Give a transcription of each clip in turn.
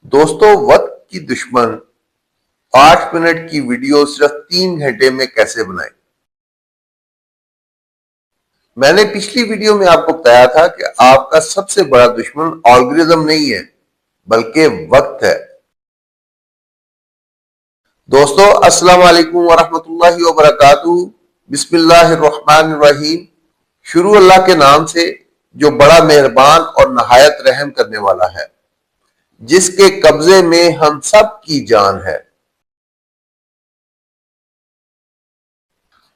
दोस्तों, वक्त की दुश्मन 8 मिनट की वीडियो सिर्फ 3 घंटे में कैसे बनाए। मैंने पिछली वीडियो में आपको बताया था कि आपका सबसे बड़ा दुश्मन एल्गोरिदम नहीं है बल्कि वक्त है। दोस्तों, अस्सलाम वालेकुम वरहमतुल्लाहि वबरकातुहू। बिस्मिल्लाहिर्रहमानिर्रहीम। शुरू अल्लाह के नाम से जो बड़ा मेहरबान और नहायत रहम करने वाला है, जिसके कब्जे में हम सब की जान है।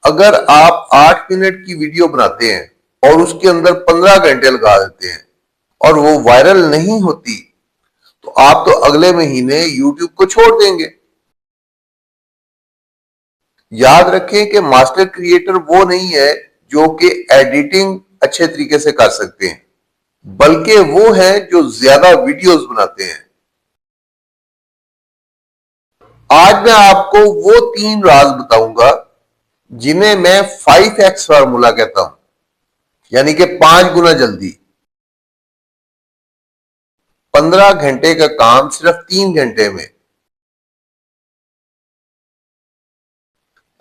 अगर आप 8 मिनट की वीडियो बनाते हैं और उसके अंदर 15 घंटे लगा देते हैं और वो वायरल नहीं होती, तो आप तो अगले महीने YouTube को छोड़ देंगे। याद रखें कि मास्टर क्रिएटर वो नहीं है जो कि एडिटिंग अच्छे तरीके से कर सकते हैं, बल्कि वो है जो ज्यादा वीडियोस बनाते हैं। आज मैं आपको वो 3 राज बताऊंगा जिन्हें मैं 5x फार्मूला कहता हूं, यानी कि 5 गुना जल्दी। 15 घंटे का काम सिर्फ 3 घंटे में,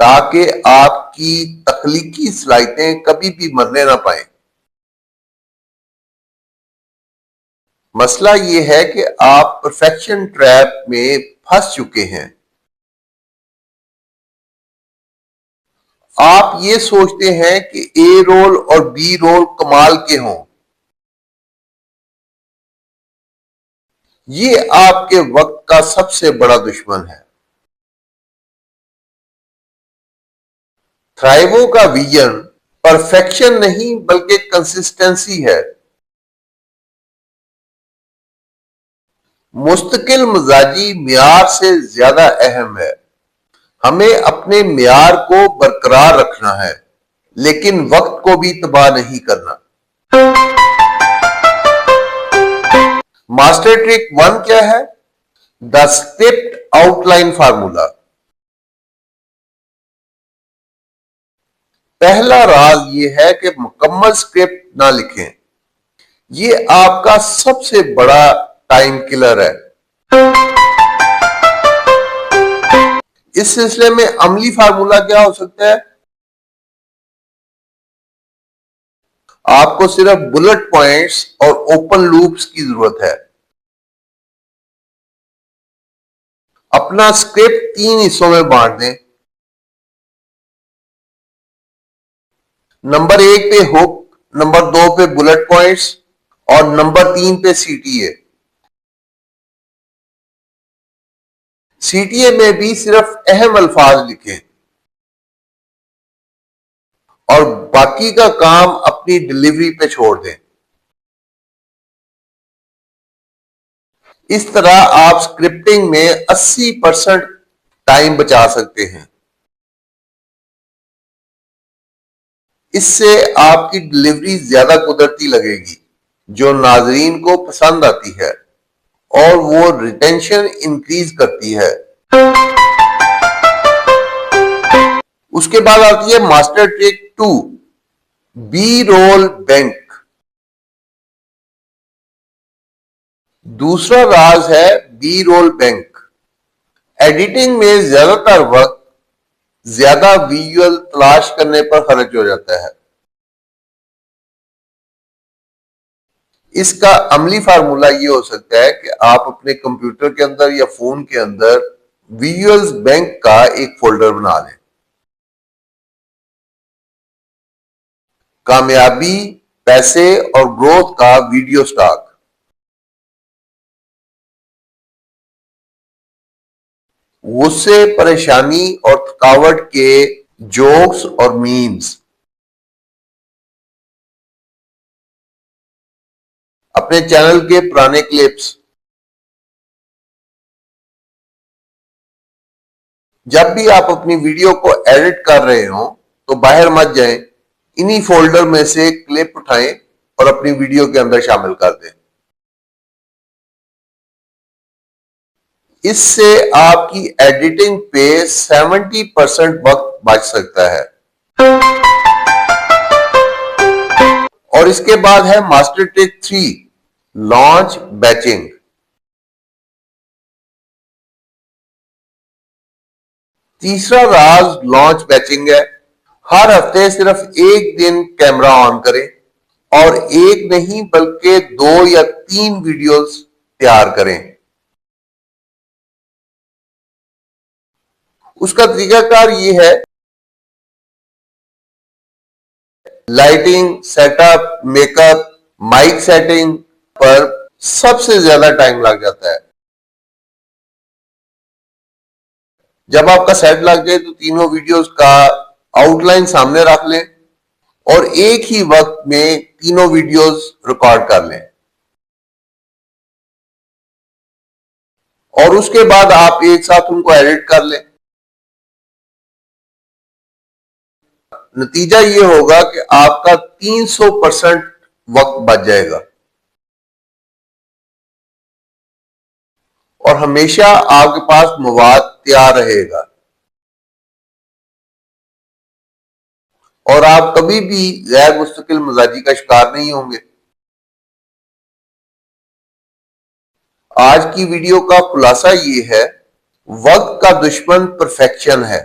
ताकि आपकी तख्लीकी सलाहियतें कभी भी मरने ना पाए। मसला यह है कि आप परफेक्शन ट्रैप में फंस चुके हैं। आप ये सोचते हैं कि ए रोल और बी रोल कमाल के हों। ये आपके वक्त का सबसे बड़ा दुश्मन है। थ्राइवो का विजन परफेक्शन नहीं बल्कि कंसिस्टेंसी है। मुस्तकिल मिजाजी मियार से ज्यादा अहम है। हमें अपने मियार को बरकरार रखना है, लेकिन वक्त को भी तबाह नहीं करना। मास्टर ट्रिक 1 क्या है? The script outline formula. पहला राज यह है कि मुकम्मल स्क्रिप्ट ना लिखें। यह आपका सबसे बड़ा टाइम किलर है। इस सिलसिले में अमली फार्मूला क्या हो सकता है? आपको सिर्फ बुलेट पॉइंट्स और ओपन लूप्स की जरूरत है। अपना स्क्रिप्ट 3 हिस्सों में बांट दें। नंबर 1 पे हुक, नंबर 2 पे बुलेट पॉइंट्स और नंबर 3 पे सीटीए। सीटीए में भी सिर्फ अहम अल्फाज लिखें और बाकी का काम अपनी डिलीवरी पे छोड़ दें। इस तरह आप स्क्रिप्टिंग में 80% टाइम बचा सकते हैं। इससे आपकी डिलीवरी ज्यादा कुदरती लगेगी, जो नाजरीन को पसंद आती है, और वो रिटेंशन इंक्रीज करती है। उसके बाद आती है master trick 2, B roll bank. दूसरा राज है बी रोल बैंक। एडिटिंग में ज्यादातर वक्त ज्यादा विजुअल तलाश करने पर खर्च हो जाता है। इसका अमली फार्मूला ये हो सकता है कि आप अपने कंप्यूटर के अंदर या फोन के अंदर विजुअल्स बैंक का एक फोल्डर बना लें। कामयाबी, पैसे और ग्रोथ का वीडियो स्टॉक। गुस्से, परेशानी और थकावट के जोक्स और मीम्स। अपने चैनल के पुराने क्लिप्स। जब भी आप अपनी वीडियो को एडिट कर रहे हो तो बाहर मत जाएं, इन्हीं फोल्डर में से क्लिप उठाएं और अपनी वीडियो के अंदर शामिल कर दें। इससे आपकी एडिटिंग पे 70% वक्त बच सकता है। और इसके बाद है मास्टर ट्रिक 3, लॉन्च बैचिंग। तीसरा राज लॉन्च बैचिंग है। हर हफ्ते सिर्फ एक दिन कैमरा ऑन करें और एक नहीं बल्कि 2 या 3 वीडियोस तैयार करें। उसका तरीकाकार ये है, lighting, setup, makeup, mic setting पर सबसे ज्यादा टाइम लग जाता है। जब आपका सेट लग जाए तो तीनों वीडियोस का आउटलाइन सामने रख लें और एक ही वक्त में तीनों वीडियोस रिकॉर्ड कर लें और उसके बाद आप एक साथ उनको एडिट कर लें। नतीजा ये होगा कि आपका 300% वक्त बच जाएगा और हमेशा आपके पास मवाद तैयार रहेगा और आप कभी भी गैर मुस्तकिल मिजाजी का शिकार नहीं होंगे। आज की वीडियो का खुलासा ये है, वक्त का दुश्मन परफेक्शन है।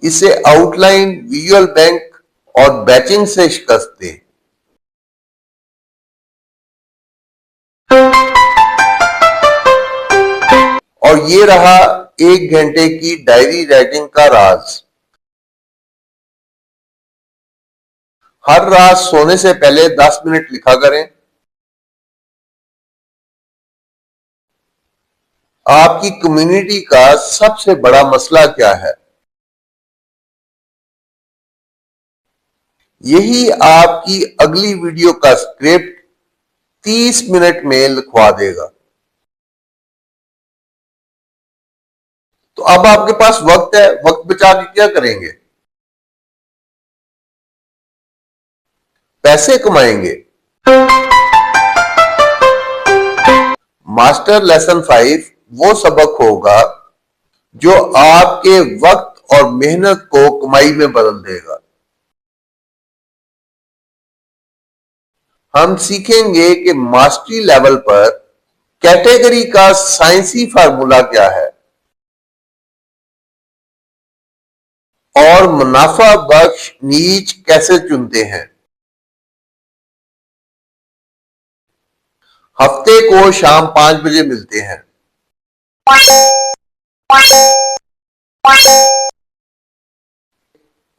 इसे आउटलाइन, विजुअल बैंक और बैचिंग से शिकस्त दें। और ये रहा 1 घंटे की डायरी राइटिंग का राज। हर रात सोने से पहले 10 मिनट लिखा करें। आपकी कम्युनिटी का सबसे बड़ा मसला क्या है? यही आपकी अगली वीडियो का स्क्रिप्ट 30 मिनट में लिखवा देगा। तो अब आपके पास वक्त है, वक्त बचा के क्या करेंगे? पैसे कमाएंगे। मास्टर लेसन 5 वो सबक होगा जो आपके वक्त और मेहनत को कमाई में बदल देगा। हम सीखेंगे कि मास्टरी लेवल पर कैटेगरी का साइंसी फार्मूला क्या है और मुनाफा बख्श नीच कैसे चुनते हैं। हफ्ते को शाम 5 बजे मिलते हैं।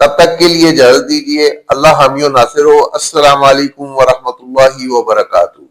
तब तक के लिए इजाजत दीजिए। अल्लाह हामियो नासिर हो। अस्सलाम वालेकुम व रहमतुल्लाहि व बरकातुहू।